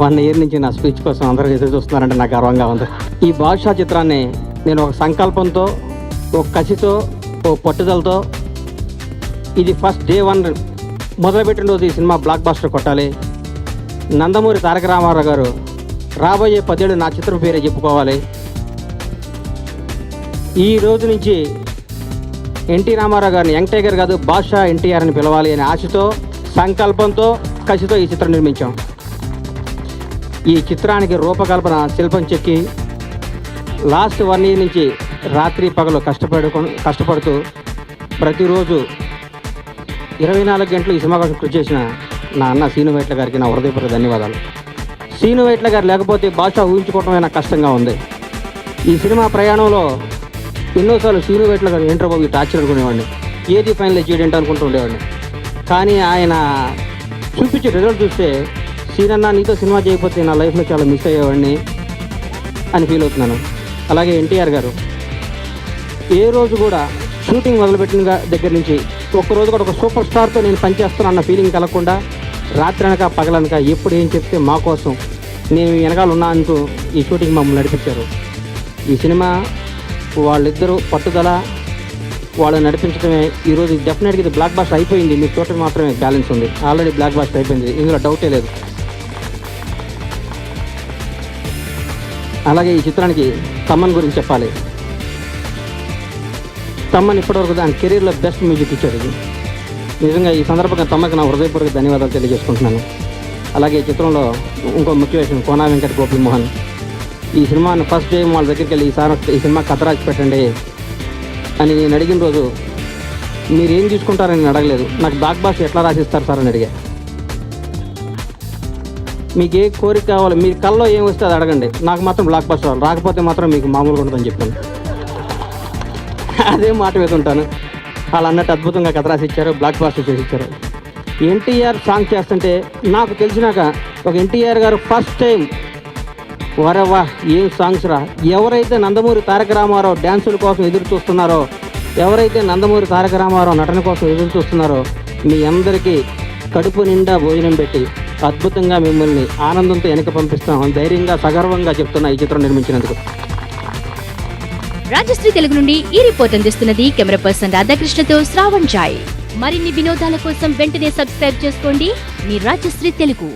1 year నుంచి నా speech కోసం అందరూ ఎదురు చూస్తున్నారంటే నాకు గర్వంగా ఉంది. ఈ బాద్షా చిత్రాన్ని నేను ఒక సంకల్పంతో, ఒక కసితో, ఒక పట్టుదలతో, ఇది ఫస్ట్ డే 1 మొదలుపెట్టిన రోజు ఈ సినిమా బ్లాక్ బస్టర్ కొట్టాలి, నందమూరి తారక రామారావు గారు రాబోయే 10 ఏళ్ళు నా చిత్రం పేరే చెప్పుకోవాలి, ఈ రోజు నుంచి ఎన్టీ రామారావు గారిని యంగ్ టైగర్ కాదు బాద్షా ఎన్టీఆర్ అని పిలవాలి అనే ఆశతో, సంకల్పంతో, కసితో ఈ చిత్రం నిర్మించాం. ఈ చిత్రానికి రూపకల్పన శిల్పం చెక్కి లాస్ట్ 1 ఇయర్ నుంచి రాత్రి పగలు కష్టపడుతూ ప్రతిరోజు 24 గంటలు ఈ సినిమా కోసం కృషి చేసిన నా అన్న సీను వైట్ల గారికి నా హృదయపూర్వక ధన్యవాదాలు. సీను వైట్ల గారు లేకపోతే బాద్షా ఊహించుకోవటమే నాకు కష్టంగా ఉంది. ఈ సినిమా ప్రయాణంలో ఎన్నోసార్లు సీను వైట్ల గారు ఏంట్రో బాబు టార్చర్ అనుకునేవాడిని, ఏది ఫైనల్ చేయడం అనుకుంటూ ఉండేవాడిని. కానీ ఆయన చూపించే రిజల్ట్ చూస్తే సీనన్న నీతో సినిమా చేయకపోతే నా లైఫ్లో చాలా మిస్ అయ్యేవాడిని అని ఫీల్ అవుతున్నాను. అలాగే ఎన్టీఆర్ గారు ఏ రోజు కూడా షూటింగ్ మొదలుపెట్టిన దగ్గర నుంచి ఒక్కరోజు కూడా ఒక సూపర్ స్టార్తో నేను పనిచేస్తాను అన్న ఫీలింగ్ కలగకుండా రాత్రి అనక పగలనక ఎప్పుడు ఏం చెప్తే మా కోసం నేను వెనకాల ఉన్నా అంటూ ఈ షూటింగ్ మమ్మల్ని నడిపించారు. ఈ సినిమా వాళ్ళిద్దరూ పట్టుదల వాళ్ళు నడిపించడమే ఈరోజు డెఫినెట్గా ఇది బ్లాక్ బస్టర్ అయిపోయింది. మీ టోటల్ మాత్రమే బ్యాలెన్స్ ఉంది, ఆల్రెడీ బ్లాక్ బస్టర్ అయిపోయింది, ఇందులో డౌటే లేదు. అలాగే ఈ చిత్రానికి తమన్ గురించి చెప్పాలి. తమన్ ఇప్పటివరకు దాని కెరీర్లో బెస్ట్ మ్యూజిక్ ఇచ్చాడు. ఇది నిజంగా ఈ సందర్భంగా తమకి నా హృదయపూర్వక ధన్యవాదాలు తెలియజేసుకుంటున్నాను. అలాగే ఈ చిత్రంలో ఇంకో ముఖ్య విషయం, కోనా వెంకట గోపి మోహన్ ఈ సినిమాను ఫస్ట్ టైం వాళ్ళ దగ్గరికి వెళ్ళి ఈ సినిమా కథ రాసి పెట్టండి అని నేను అడిగిన రోజు మీరేం తీసుకుంటారని నేను అడగలేదు, నాకు బ్లాక్ బస్టర్ ఎట్లా రాసిస్తారు సార్ అని అడిగా. మీకు ఏ కోరిక కావాలి, మీ కల్లో ఏం వస్తే అది అడగండి, నాకు మాత్రం బ్లాక్ బస్టర్ రాకపోతే మాత్రం మీకు మామూలుగా ఉంటుందని చెప్పాను. అదే మాట మీద ఉంటాను. వాళ్ళు అన్నట్టు అద్భుతంగా కథ రాసి ఇచ్చారు, బ్లాక్ బస్టర్ చేసి ఇచ్చారు. ఎన్టీఆర్ సాంగ్ చేస్తుంటే నాకు తెలిసినాక ఒక ఎన్టీఆర్ గారు ఫస్ట్ టైం వరవా ఏం సాంగ్స్ రా, ఎవరైతే నందమూరి తారక రామారావు డ్యాన్సుల కోసం ఎదురు చూస్తున్నారో, ఎవరైతే నందమూరి తారక రామారావు నటన కోసం ఎదురు చూస్తున్నారో మీ అందరికీ కడుపు నిండా భోజనం పెట్టి అద్భుతంగా మిమ్మల్ని ఆనందంతో వెనక పంపిస్తామని ధైర్యంగా సగర్వంగా చెప్తున్నా ఈ చిత్రం నిర్మించినందుకు. రాజశ్రీ తెలుగు నుండి ఈ రిపోర్ట్ అందిస్తున్నది కెమెరా పర్సన్ రాధాకృష్ణతో శ్రావణ్ జాయ్. మరిన్ని వినోదాల కోసం వెంటనే సబ్స్క్రైబ్ చేసుకోండి మీ రాజశ్రీ తెలుగు.